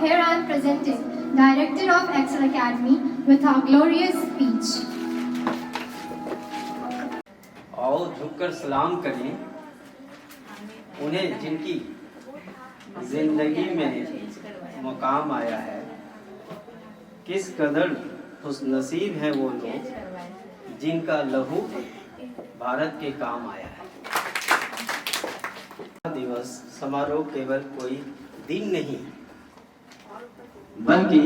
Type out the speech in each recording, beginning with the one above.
here I am presenting Director of Excel Academy with our glorious speech. आओ झुककर सलाम करें उन्हें जिनकी जिंदगी में मुकाम आया है। किस कदर खुशनसीब है वो लोग जिनका लहू भारत के काम आया है। दिवस समारोह केवल कोई दिन नहीं बल्कि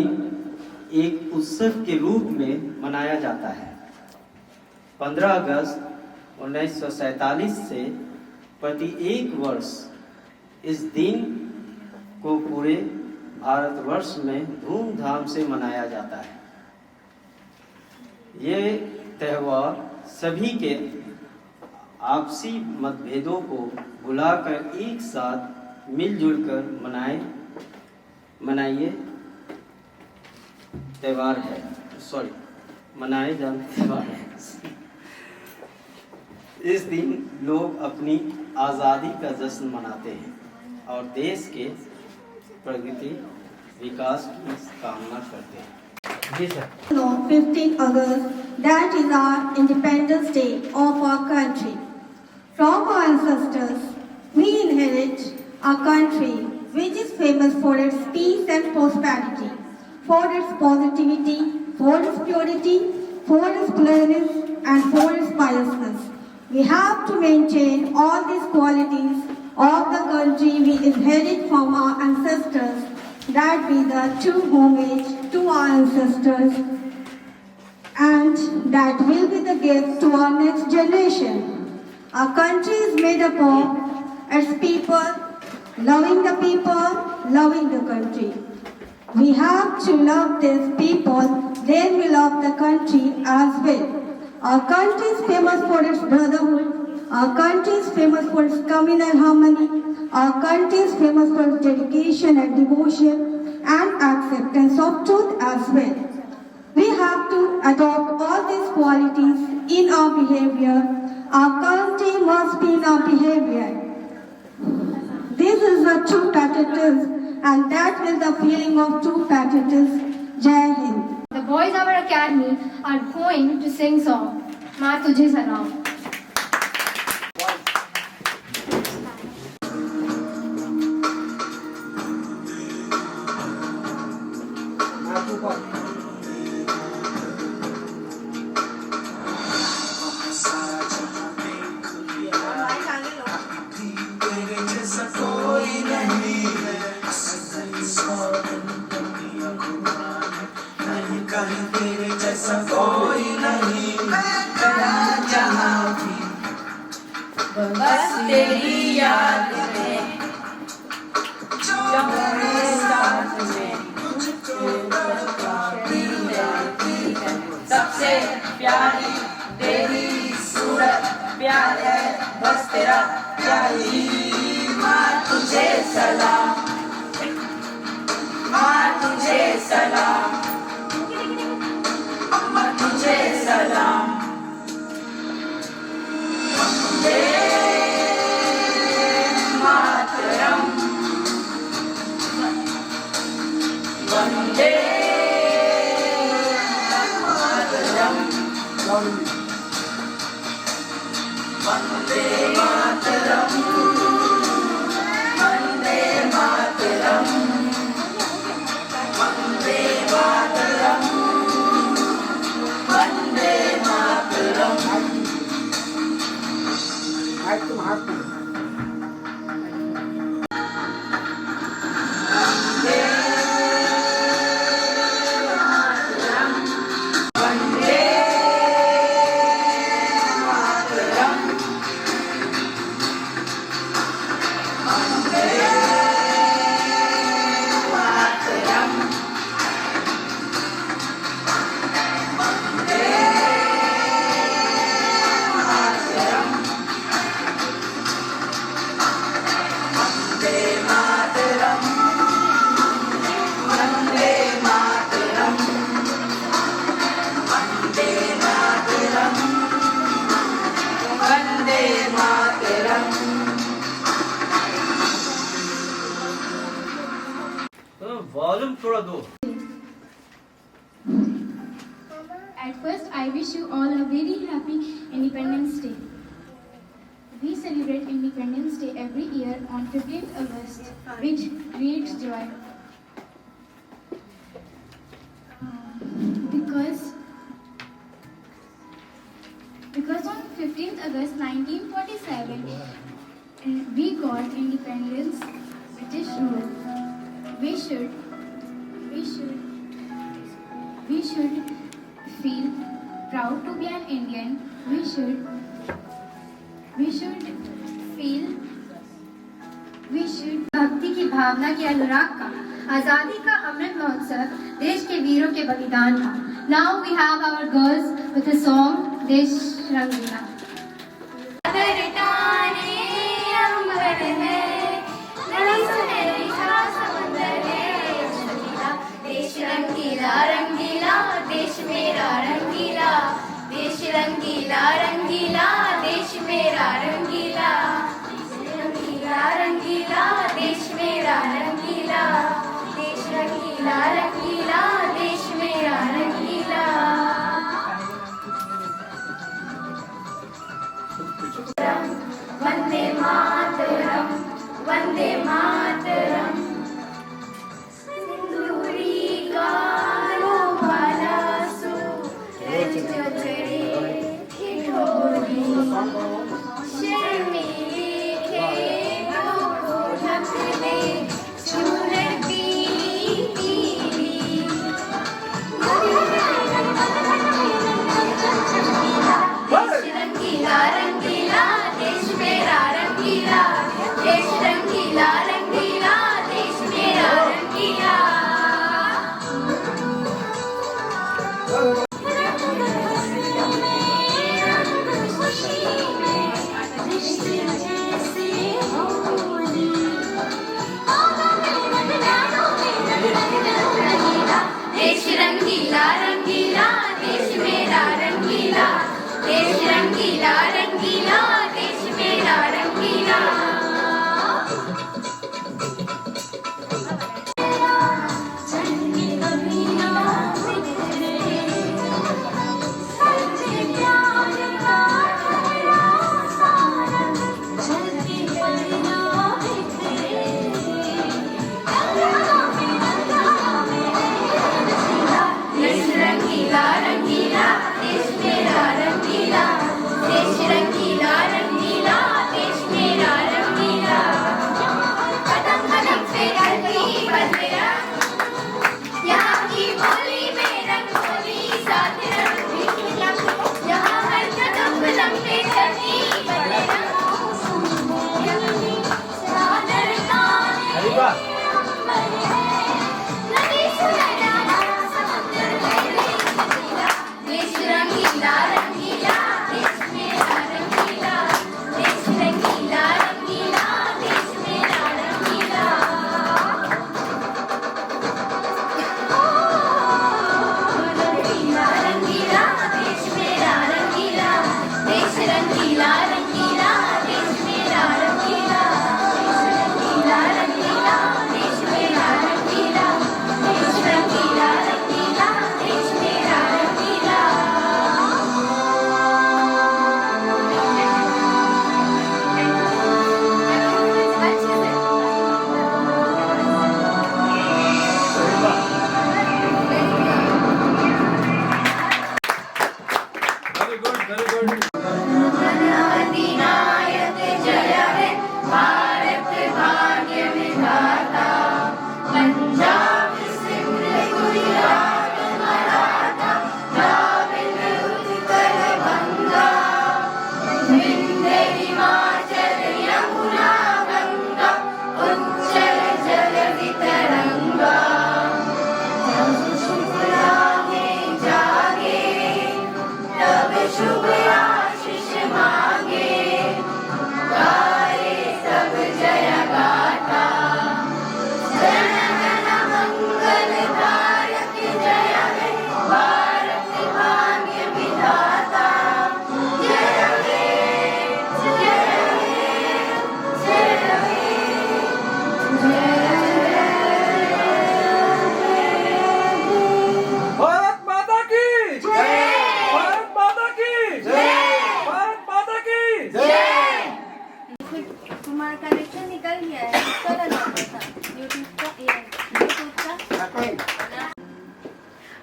एक उत्सव के रूप में मनाया जाता है। 15 अगस्त 1947 से प्रति एक वर्ष इस दिन को पूरे भारतवर्ष में धूमधाम से मनाया जाता है। ये त्यौहार सभी के आपसी मतभेदों को भुलाकर एक साथ मिलजुल कर मनाए जाने त्यौहार है। इस दिन लोग अपनी आज़ादी का जश्न मनाते हैं और देश के प्रगति विकास की कामना करते हैं। जी sir. 15 August, that is our Independence Day of our country. From our ancestors, we inherit a country which is famous for its peace and prosperity, for its positivity, for its purity, for its clearness, and for its piousness. We have to maintain all these qualities of the country we inherit from our ancestors, that be the true homage to our ancestors, and that will be the gift to our next generation. Our country is made up of its people, loving the people, loving the country. We have to love these people, then we love the country as well. Our country is famous for its brotherhood. Our country is famous for its communal harmony. Our country is famous for its dedication and devotion and acceptance of truth as well. We have to adopt all these qualities in our behavior. Our country must be in our behavior. This is the true patriotism, and that is the feeling of true patriotism. Jai Hind. The boys of our academy are going to sing song माँ तुझे सलाम। बस तेरी याद में साथ में सबसे प्यारी तेरी सूरत प्यार है बस तेरा प्यारी। माँ तुझे सलाम, माँ तुझे सलाम, माँ तुझे सलाम। वंदे मातरम, वंदे मातरम, वंदे मातरम, वंदे मातरम, वंदे मातरम। वॉल्यूम थोड़ा दो। At first, I wish you all a very happy Independence Day. We celebrate Independence Day every year on 15th August with great joy. Because on 15th August 1947, we got independence, British rule. We should feel proud to be an Indian. We should भक्ति की भावना के अनुराग का, आजादी का अमृत महोत्सव, देश के वीरों के बलिदान का. Now we have our girls with a song देश रंगीला. देश रंगीला रंगीला देश मेरा रंगीला, देश रंगीला रंगीला देश मेरा रंगीला, रंगीला रंगीला देश मेरा रंगीला, देश रंगीला रंगीला देश मेरा रंगीला.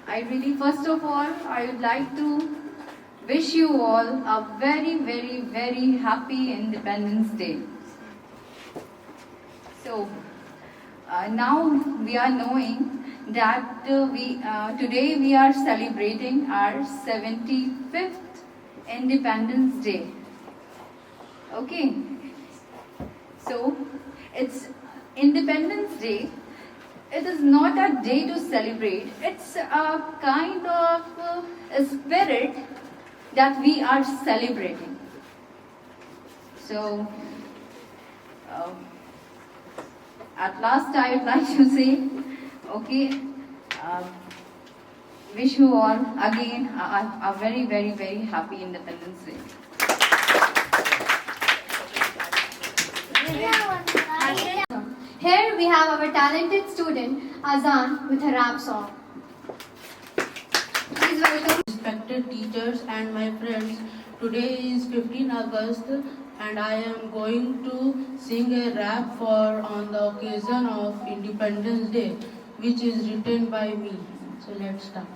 I really, first of all, I would like to wish you all a very, very, very happy Independence Day. So, now we are knowing that today we are celebrating our 75th Independence Day. Okay, so it's Independence Day. It is not a day to celebrate. It's a kind of a spirit that we are celebrating. So, at last I would like to say, okay, wish you all again a very, very, very happy Independence Day. Here we have our talented student Azan with a rap song. Please welcome. Respected teachers and my friends, today is 15 August and I am going to sing a rap on the occasion of Independence Day, which is written by me. So let's start.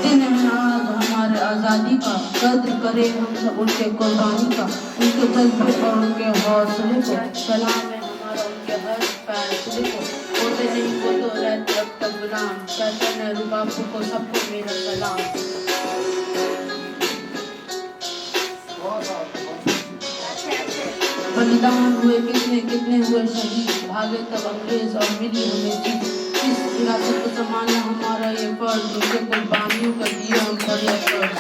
दिन है आज हमारे आज़ादी का, कद्र करें हम सब उनके कुर्बानी का, उनके जज्बे और उनके हौसले को, सलाम है हमारा उनके हर फैसले को, होते नहीं वो तो रहते अब तक गुलाम, कहते नेहरू बापू को सबको मेरा सलाम। बलिदान हुए कितने कितने हुए शहीद, भागे तब अंग्रेज और मिली हमें जीत, इस विरासत को संभालना हमारा ये फर्ज, उनके कुर्बानियों का दिया हम पर यह फर्ज।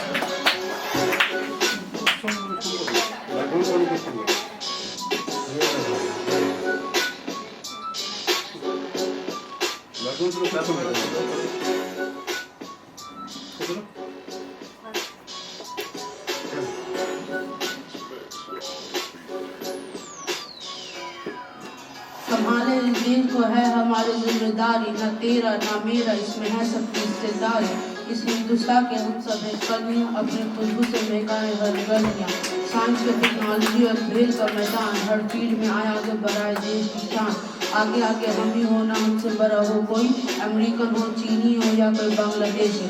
संभाले इस देश को है हमारी जिम्मेदारी, न तेरा न मेरा इसमें है सबकी हिस्सेदारी, इस हिंदुस्तान के हम सब हैं कलियां, अपने खुशबू से महकाए हर गलियां, साइंस के टेक्नोलॉजी और खेल का मैदान, हर फील्ड में आया आगे बढ़ाए देश की शान, आगे आगे हम ही होना हमसे बड़ा हो कोई, अमेरिकन हो चीनी हो या कोई बांग्लादेशी।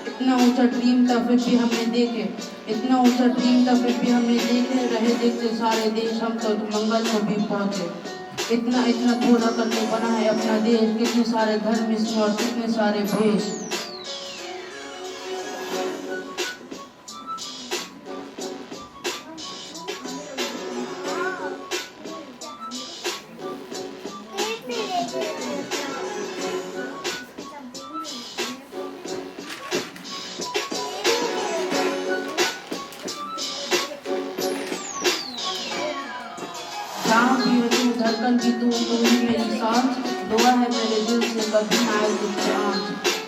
इतना ऊंचा ड्रीम था फिर भी हमने देखे, इतना ऊंचा ड्रीम था फिर भी हमने देखे, रहे देखते सारे देश हम तो मंगल को भी पहुंचे, इतना इतना थोड़ा करके बना है अपना देश, कितने सारे धर्म इसमें और कितने सारे भेष। जहाँ भी हो तू धड़कन भी तू ही मेरी सांस, दुआ है मेरे दिल से कभी ना आए तुझसे आँच,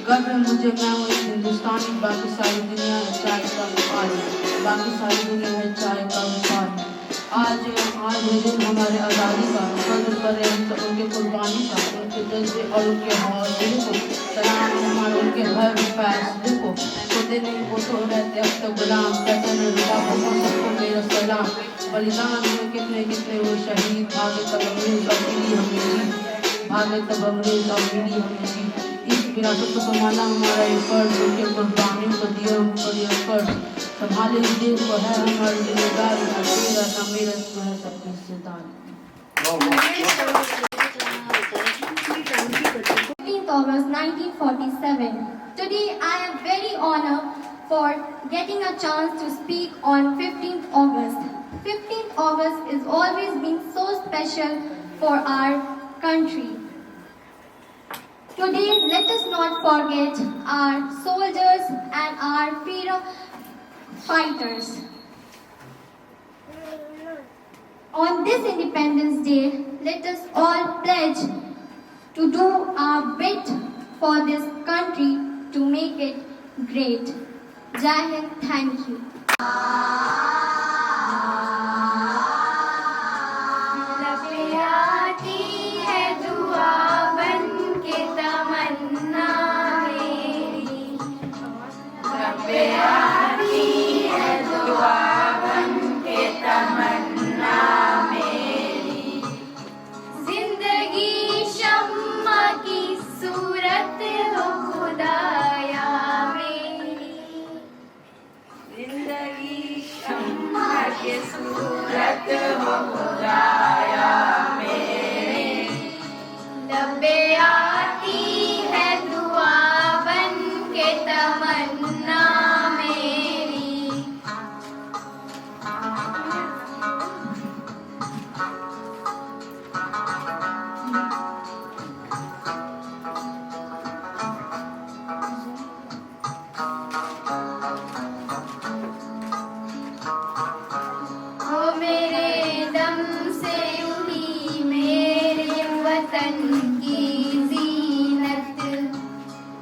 गर्व है मुझे मैं हूँ एक हिंदुस्तानी, बाकी सारी दुनिया है चाय का पानी, बाकी सारी दुनिया है चाय का पानी। आज ये दिन हमारे आज़ादी का, कद्र करें हम सब उनके कुर्बानी का, उनके जज्बे और उनके हौसले को, सलाम हमारे उनके हर फैसले को, होते नहीं वो तो रहते अब तक गुलाम, कहते नेहरू बापू को सबको मेरा सलाम। बलिदान में कितने कितने वो शहीद, भागे तब अंग्रेज और मिली हमें जीत, भागे तब अंग्रेज और मिली हमें जीत, इस विरासत को संभालना हमारा ये फर्ज, उनके कुर्बानियों को दिया हम पर यह फर्ज, संभाले इस देश को है हमारी जिम्मेदारी, न तेरा न मेरा इसमें है सबकी हिस्सेदारी। 15th August 1947. Today I am very honored for getting a chance to speak on 15th August. 15th August is always been so special for our country. Today let us not forget our soldiers and our freedom fighters. On this Independence Day, let us all pledge to do our bit for this country to make it great. Jai Hind, thank you. जिंदगी शम्मा के सूरत हो खुदाया मेरे। लबे आती है दुआ बन के तमन्ना मेरी। ओ मेरे दम से उड़ी मेरे वतन की जीनत।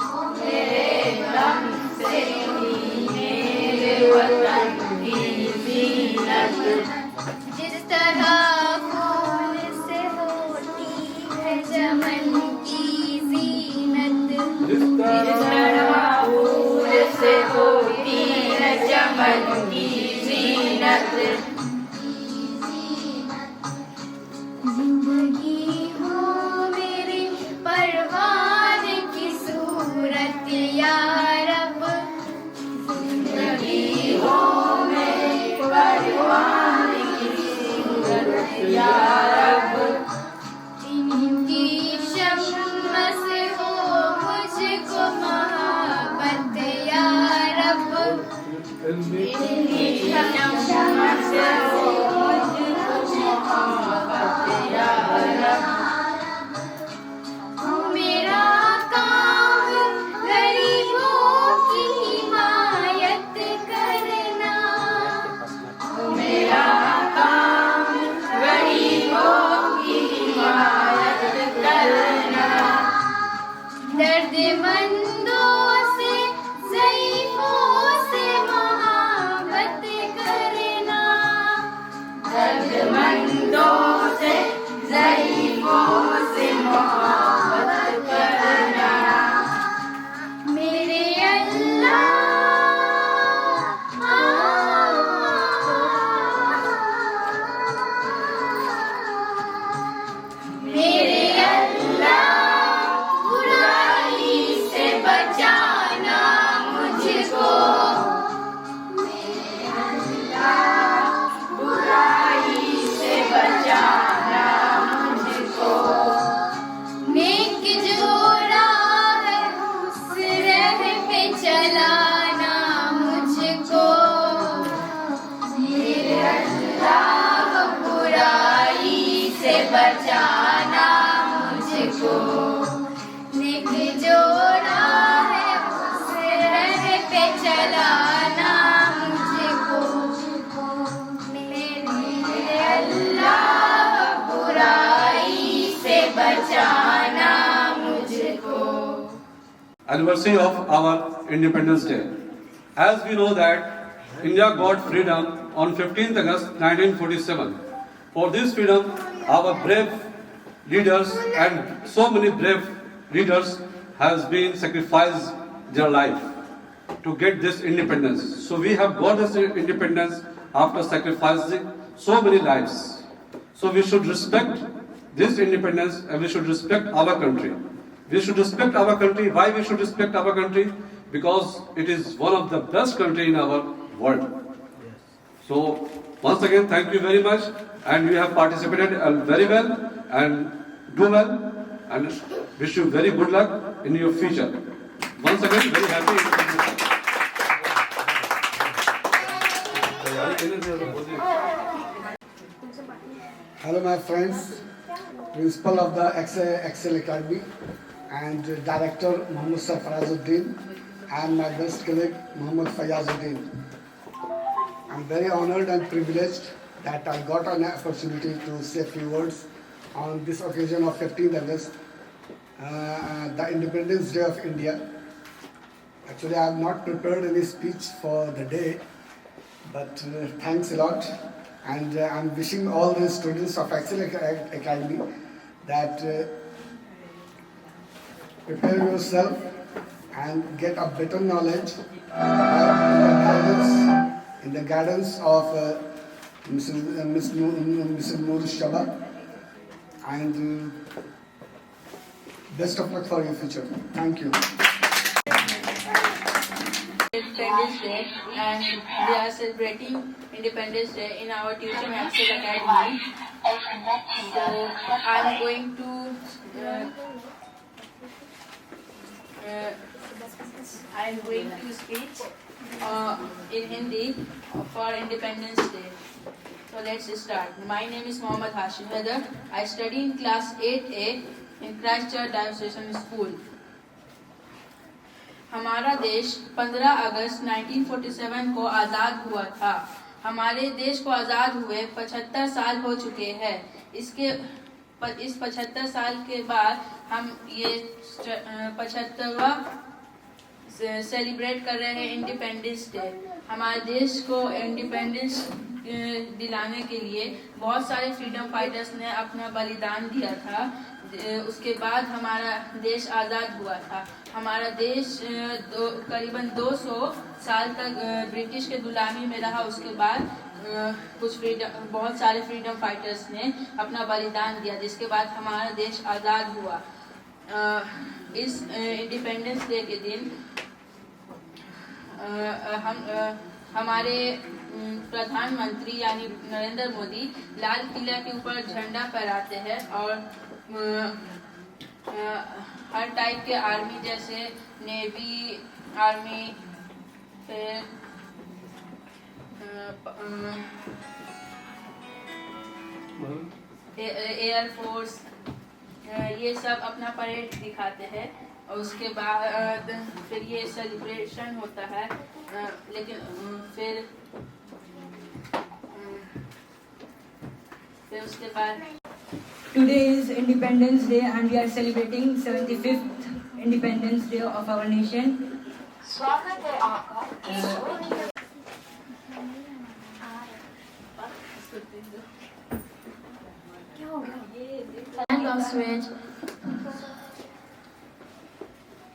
ओ मेरे दम से उड़ी मेरे वतन की जीनत। जिस तरह फूल से होती है चमन की जीनत। जिस तरह फूल से होती है चमन की जीनत। जिंदगी हो मेरी परवान की सूरत या रब। जिंदगी हो मेरी परवान की सूरत या रब। इनकी शम्मा से हो मुझको मोहब्बत या रब। इनकी शम्मा से हो मुझको मोहब्बत या रब। मेरा काम गरीबों की हिमायत करना। मेरा काम गरीबों की हिमायत करना। दर्दमंदों से ज़ईफ़ों से मोहब्बत करना। दर्दमंदों से ज़ईफ़ों से मोहब्बत करना। मेरे अल्लाह मेरे अल्लाह बुराई से बचाना मुझको। मेरे अल्लाह बुराई से बचाना मुझको। नेक जो राह है उस राह पे चलाना मुझको। मेरे अल्लाह बुराई से बचाना मुझको। नेक जो राह है उस राह पे चलाना मुझको। मेरे अल्लाह बुराई से बचाना मुझको। Anniversary of our Independence Day. As we know that India got freedom on 15th August 1947. For this freedom, our brave leaders and so many brave leaders has been sacrificed their life to get this independence. So we have got this independence after sacrificing so many lives. So we should respect this independence and we should respect our country. We should respect our country. Why we should respect our country? Because it is one of the best country in our world. So once again, thank you very much, and you have participated very well and do well, and wish you very good luck in your future. Once again, very happy. Hello my friends, Principal of the Excel Academy and Director Muhammad Sarfarazuddin and my best colleague Muhammad Fayazuddin. I'm very honored and privileged that I got an opportunity to say a few words on this occasion of 15th August, the Independence Day of India. Actually, I have not prepared any speech for the day, but thanks a lot. And I'm wishing all the students of Excel Academy that prepare yourself and get a better knowledge in the guidance of Ms. Noor Shaba, and best of luck for your future. Thank you. Independence Day, and we are celebrating Independence Day in our tuition Excel Academy. So I'm going to speak in Hindi for Independence Day. So let's start. My name is Mohammad Hashim Haider. I study in class 8A in Christchurch Diocesan School. हमारा देश 15 अगस्त 1947 को आज़ाद हुआ था। हमारे देश को आज़ाद हुए 75 साल हो चुके हैं। इस 75 साल के बाद हम ये 75वां सेलिब्रेट कर रहे हैं इंडिपेंडेंस डे। हमारे देश को इंडिपेंडेंस दिलाने के लिए बहुत सारे फ्रीडम फाइटर्स ने अपना बलिदान दिया था। उसके बाद हमारा देश आज़ाद हुआ था। हमारा देश करीबन 200 साल तक ब्रिटिश के गुलामी में रहा। उसके बाद बहुत सारे फ्रीडम फाइटर्स ने अपना बलिदान दिया, जिसके बाद हमारा देश आज़ाद हुआ। इस इंडिपेंडेंस डे के दिन हमारे प्रधानमंत्री यानी नरेंद्र मोदी लाल किला के ऊपर झंडा फहराते हैं और हर टाइप के आर्मी जैसे नेवी, आर्मी, फिर एयरफोर्स, ये सब अपना परेड दिखाते हैं। और उसके बाद फिर ये सेलिब्रेशन होता है। लेकिन फिर उसके बाद Today is Independence Day and we are celebrating 75th Independence Day of our nation. स्वागत है आपका। Land of Switch.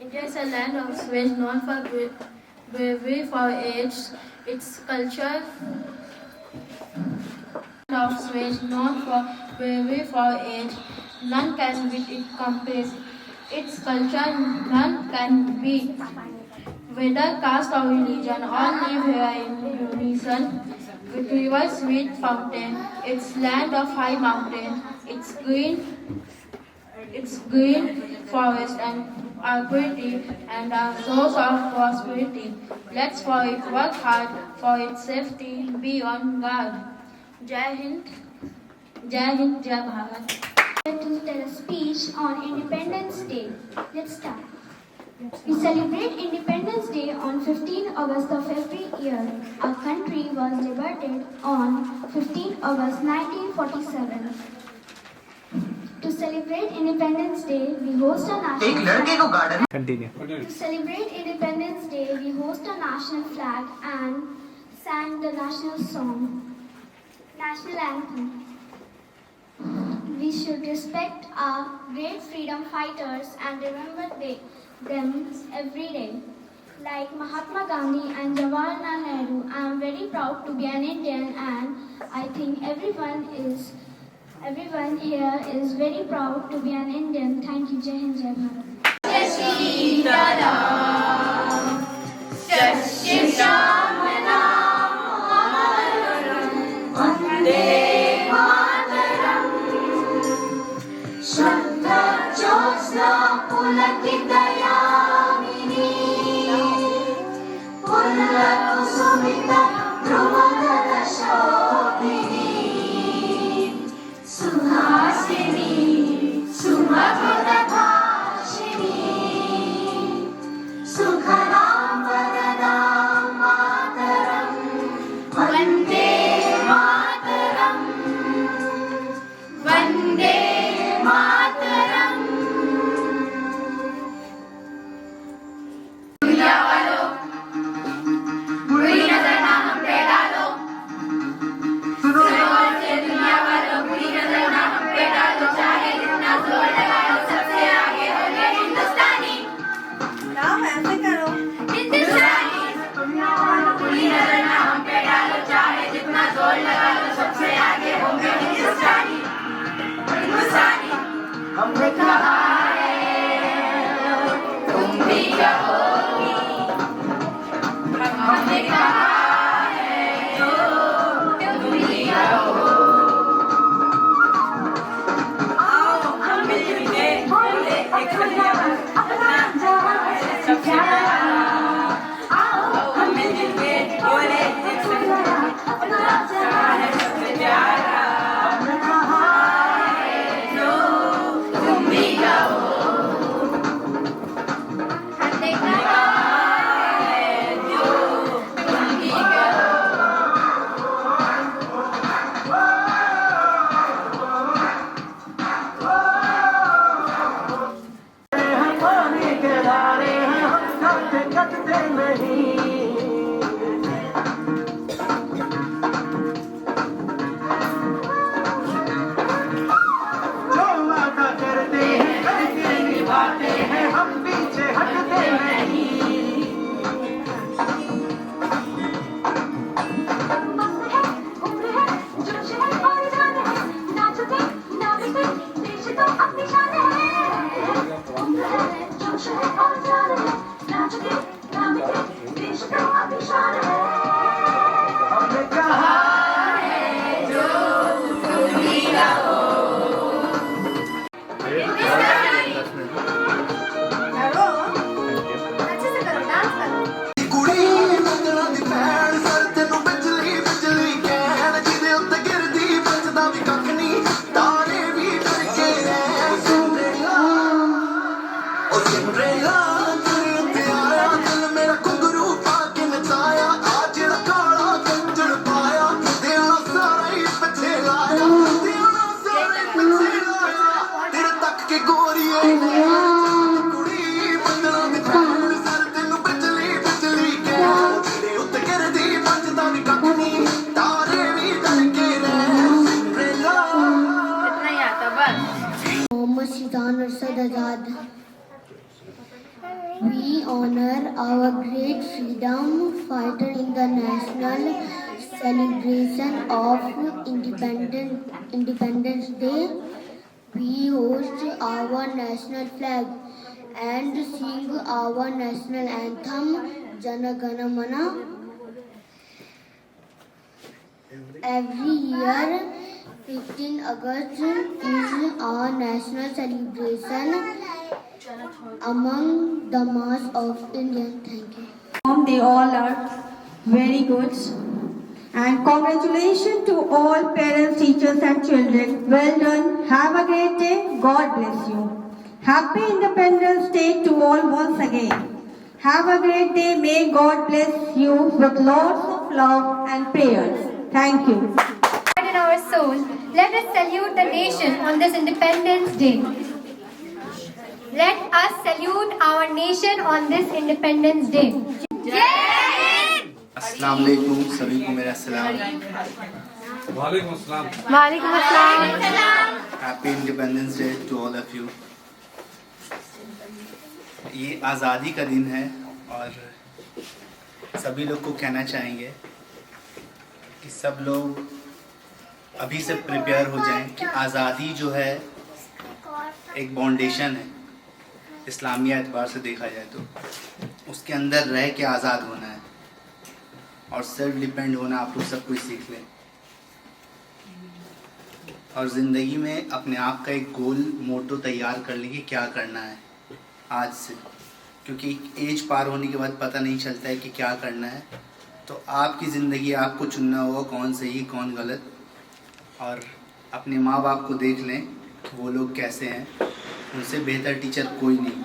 India is a land of switch known for bravery for age. Its culture of switch known for bravery for age. None can beat it compare. Its culture none can beat. Whether caste or religion, all live here in unison. With rivers, sweet fountain, its land of high mountain, its green forest and are pretty and are source of prosperity. Let's for it work hard for its safety, be on guard. Jai Hind, Jai Bharat. To tell a speech on Independence Day. Let's start. We celebrate Independence Day on 15 August of every year. Our country was liberated on 15 August 1947. To celebrate Independence Day, we host a national Continue. To celebrate Independence Day, we host a national flag and sang the national song, national anthem. We should respect our great freedom fighters and remember them every day. Like Mahatma Gandhi and Jawaharlal Nehru, I am very proud to be an Indian, and I think everyone here is very proud to be an Indian. Thank you. Jai Hind, Jai Bharat. हिंदुस्तानी, पूरी नजर ना हम पे डालो, चाहे We honor our great freedom fighter in the national celebration of Independence Day. We host our national flag and sing our national anthem Jana Gana Mana. Every year, 15 August is our national celebration among the mass of Indian. Thank you. They all are very good. And congratulations to all parents, teachers and children. Well done. Have a great day. God bless you. Happy Independence Day to all once again. Have a great day. May God bless you with lots of love and prayers. Thank you. In our soul, let us salute the nation on this Independence Day. Let us salute our nation on this Independence Day. अस्सलाम वालेकुम, सभी को मेरा सलाम। वालेकुम अस्सलाम। वालेकुम अस्सलाम। Happy independence day to all of you. ये आज़ादी का दिन है और सभी लोग को कहना चाहेंगे कि सब लोग अभी से प्रिपेयर हो जाएं कि आज़ादी जो है एक फाउंडेशन है, इस्लामिया एतबार से देखा जाए तो उसके अंदर रह के आज़ाद होना है और सेल्फ डिपेंड होना आप लोग सब कुछ सीख लें और ज़िंदगी में अपने आप का एक गोल मोटो तैयार कर लें कि क्या करना है आज से, क्योंकि एज पार होने के बाद पता नहीं चलता है कि क्या करना है। तो आपकी ज़िंदगी आपको चुनना होगा कौन सही कौन गलत, और अपने माँ बाप को देख लें कि वो लोग कैसे हैं, उनसे बेहतर टीचर कोई नहीं।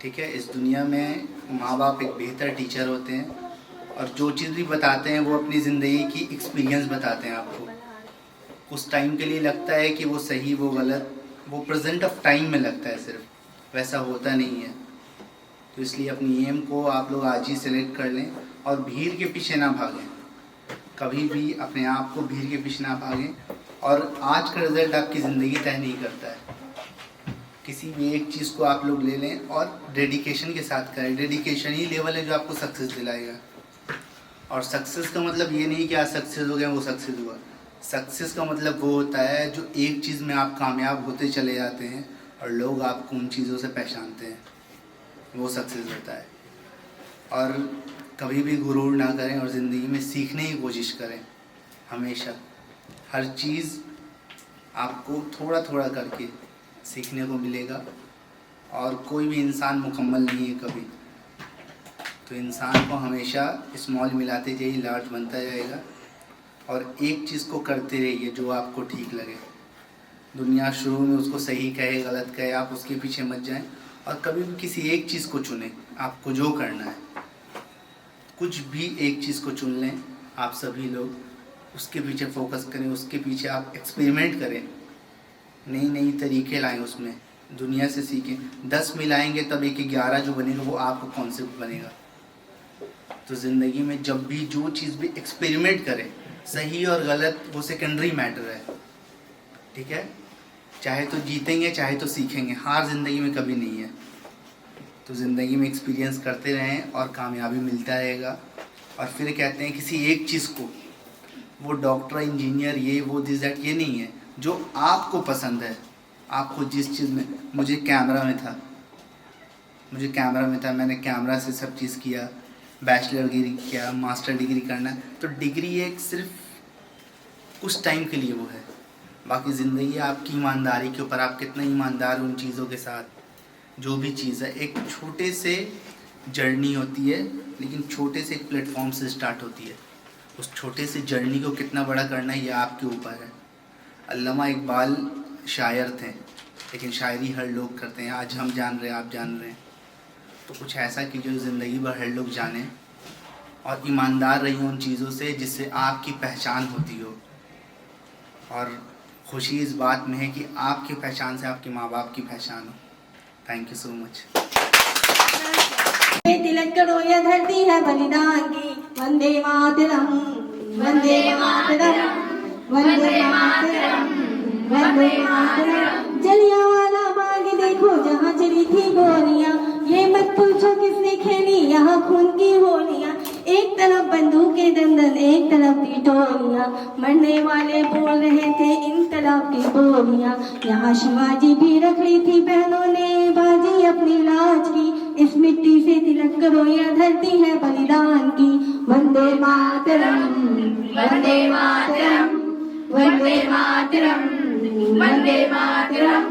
ठीक है, इस दुनिया में माँ बाप एक बेहतर टीचर होते हैं और जो चीज़ भी बताते हैं वो अपनी ज़िंदगी की एक्सपीरियंस बताते हैं आपको। उस टाइम के लिए लगता है कि वो सही वो गलत, वो प्रेजेंट ऑफ टाइम में लगता है, सिर्फ वैसा होता नहीं है। तो इसलिए अपनी एम को आप लोग आज ही सेलेक्ट कर लें और भीड़ के पीछे ना भागें, कभी भी अपने आप को भीड़ के पीछे ना भागें। और आज का रिज़ल्ट आपकी ज़िंदगी तय नहीं करता है, किसी भी एक चीज़ को आप लोग ले लें और डेडिकेशन के साथ करें। डेडिकेशन ही लेवल है जो आपको सक्सेस दिलाएगा। और सक्सेस का मतलब ये नहीं कि आज सक्सेस हो गया वो सक्सेस हुआ। सक्सेस का मतलब वो होता है जो एक चीज़ में आप कामयाब होते चले जाते हैं और लोग आपको उन चीज़ों से पहचानते हैं, वो सक्सेस होता है। और कभी भी गुरूर ना करें और ज़िंदगी में सीखने की कोशिश करें। हमेशा हर चीज़ आपको थोड़ा थोड़ा करके सीखने को मिलेगा और कोई भी इंसान मुकम्मल नहीं है कभी। तो इंसान को हमेशा स्मॉल मिलाते जाइए, लार्ज बनता जाएगा और एक चीज़ को करते रहिए जो आपको ठीक लगे। दुनिया शुरू में उसको सही कहे गलत कहे, आप उसके पीछे मत जाएं और कभी भी किसी एक चीज़ को चुनें। आपको जो करना है कुछ भी एक चीज़ को चुन लें, आप सभी लोग उसके पीछे फोकस करें, उसके पीछे आप एक्सपेरिमेंट करें, नई नई तरीके लाएं, उसमें दुनिया से सीखें। 10 मिलाएंगे तब एक 11 जो बनेगा वो आपका कॉन्सेप्ट बनेगा। तो ज़िंदगी में जब भी जो चीज़ भी एक्सपेरिमेंट करें, सही और गलत वो सेकेंडरी मैटर है। ठीक है, चाहे तो जीतेंगे चाहे तो सीखेंगे, हार ज़िंदगी में कभी नहीं है। तो ज़िंदगी में एक्सपीरियंस करते रहें और कामयाबी मिलता रहेगा। और फिर कहते हैं किसी एक चीज़ को, वो डॉक्टर इंजीनियर ये वो दिस दैट ये नहीं है, जो आपको पसंद है। आपको जिस चीज़ में, मुझे कैमरा में था, मैंने कैमरा से सब चीज़ किया, बैचलर डिग्री किया, मास्टर डिग्री करना है। तो डिग्री एक सिर्फ कुछ टाइम के लिए वो है, बाकी ज़िंदगी आपकी ईमानदारी के ऊपर, आप कितना ईमानदार उन चीज़ों के साथ। जो भी चीज़ है एक छोटे से जर्नी होती है, लेकिन छोटे से एक प्लेटफॉर्म से स्टार्ट होती है। उस छोटे से जर्नी को कितना बड़ा करना है ये आपके ऊपर है। अल्लामा इकबाल शायर थे, लेकिन शायरी हर लोग करते हैं। आज हम जान रहे हैं, आप जान रहे हैं, तो कुछ ऐसा कीजिए ज़िंदगी भर हर लोग जाने और ईमानदार रहिए उन चीज़ों से जिससे आपकी पहचान होती हो। और खुशी इस बात में है कि आपकी पहचान से आपके माँ बाप की पहचान हो। Thank you so much. तिलक करो यह धरती है बलिदान की, वंदे मातरम, वंदे मातरम, वंदे मातरम। वंदे मातरम। जलियांवाला बाग देखो जहाँ चली थी गोलियां, ये मत पूछो किसने खेली यहाँ खून की होलियां। एक तरफ बंदूकें दंदन एक तरफ थी टोलियां, मरने वाले बोल रहे थे इन तरफ की बोलियां। यहाँ शिवाजी भी रख ली थी बहनों ने बाजी अपनी लाज की, इस मिट्टी से तिलक करो यह धरती है बलिदान की। वंदे मातरम, वंदे मातरम, वंदे मातरम, वंदे मातरम।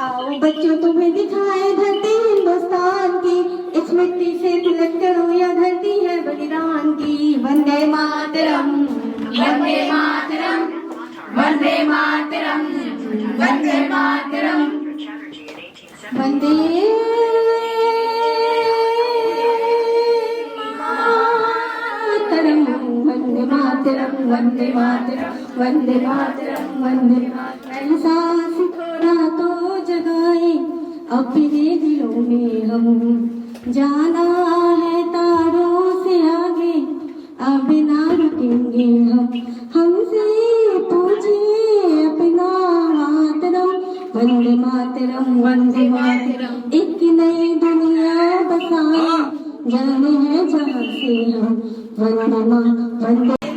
आओ बच्चों तुम्हें दिखाए धरती हिंदुस्तान की, इस मिट्टी से तिलक करो यह धरती है बलिदान की। वंदे मातरम, वंदे मातरम, वंदे मातरम, वंदे मातरम, वंदे मातरम, वंदे मातरम, वंदे मातरम, वंदे मातरम, वंदे मातरम। एहसास थोड़ा तो जगाए अपने दिलों में हम, जाना है तारों से आगे अब ना रुकेंगे हम। हमसे पूछे अपना मातरम, वंदे मातरम, वंदे मातरम। एक नई दुनिया बसाए जाने हैं जहाँ से हम, वंदे मातरम, वंदे